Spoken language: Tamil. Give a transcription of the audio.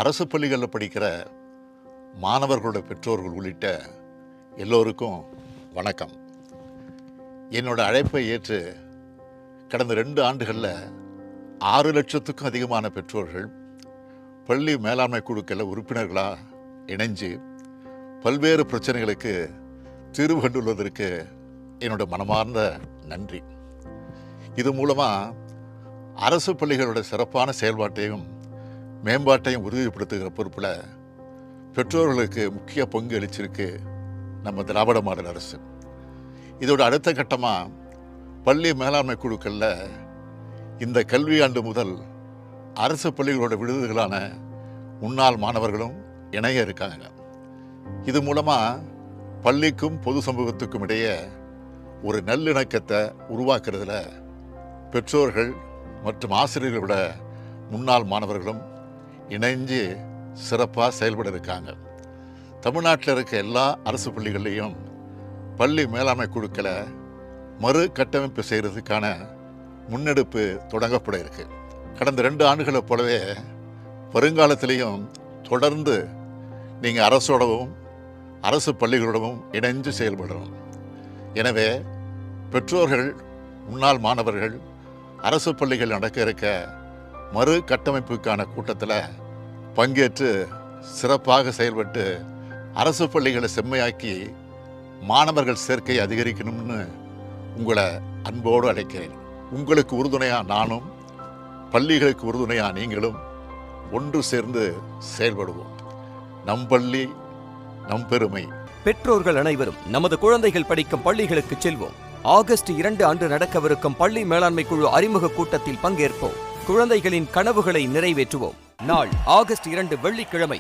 அரசு பள்ளிகளில் படிக்கிற மாணவர்களோட பெற்றோர்கள் உள்ளிட்ட எல்லோருக்கும் வணக்கம். என்னோட அழைப்பை ஏற்று கடந்த 2 ஆண்டுகளில் 6 லட்சத்துக்கும் அதிகமான பெற்றோர்கள் பள்ளி மேலாண்மை குழுக்களில் உறுப்பினர்களாக இணைஞ்சு பல்வேறு பிரச்சனைகளுக்கு தீர்வு கண்டுள்ளதற்கு என்னோட மனமார்ந்த நன்றி. இது மூலமாக அரசு பள்ளிகளோட சிறப்பான செயல்பாட்டையும் மேம்பாட்டையும் உறுதிப்படுத்துகிற பொறுப்பில் பெற்றோர்களுக்கு முக்கிய பங்கு அளிச்சிருக்கு நம்ம திராவிட மாடல் அரசு. இதோட அடுத்த கட்டமாக பள்ளி மேலாண்மை குழுக்களில் இந்த கல்வியாண்டு முதல் அரசு பள்ளிகளோட விடுதிகளான முன்னாள் மாணவர்களும் இணைய இருக்காங்க. இது மூலமாக பள்ளிக்கும் பொது சமூகத்துக்கும் இடையே ஒரு நல்லிணக்கத்தை உருவாக்குறதுல பெற்றோர்கள் மற்றும் ஆசிரியர்களோட முன்னாள் மாணவர்களும் இணைஞ்சு சிறப்பாக செயல்பட இருக்காங்க. தமிழ்நாட்டில் இருக்க எல்லா அரசு பள்ளிகள்லேயும் பள்ளி மேலாண்மை குழுக்களை மறு கட்டமைப்பு செய்கிறதுக்கான முன்னெடுப்பு தொடங்கப்பட இருக்கு. கடந்த 2 ஆண்டுகளை போலவே வருங்காலத்திலையும் தொடர்ந்து நீங்கள் அரசோடவும் அரசு பள்ளிகளோடவும் இணைஞ்சு செயல்படணும். எனவே பெற்றோர்கள், முன்னாள் மாணவர்கள் அரசு பள்ளிகள் நடக்க இருக்க மறு கட்டமைப்புக்கான கூட்டத்தில் பங்கேற்று சிறப்பாக செயல்பட்டு அரசு பள்ளிகளை செம்மையாக்கி மாணவர்கள் சேர்க்கை அதிகரிக்கணும்னு உங்களை அன்போடு அழைக்கிறேன். உங்களுக்கு உறுதுணையாக நானும், பள்ளிகளுக்கு உறுதுணையாக நீங்களும் ஒன்று சேர்ந்து செயல்படுவோம். நம் பள்ளி நம் பெருமை. பெற்றோர்கள் அனைவரும் நமது குழந்தைகள் படிக்கும் பள்ளிகளுக்கு செல்வோம். ஆகஸ்ட் 2 அன்று நடக்கவிருக்கும் பள்ளி மேலாண்மை குழு அறிமுக கூட்டத்தில் பங்கேற்போம். குழந்தைகளின் கனவுகளை நிறைவேற்றுவோம். நாள் ஆகஸ்ட் 2 வெள்ளிக்கிழமை.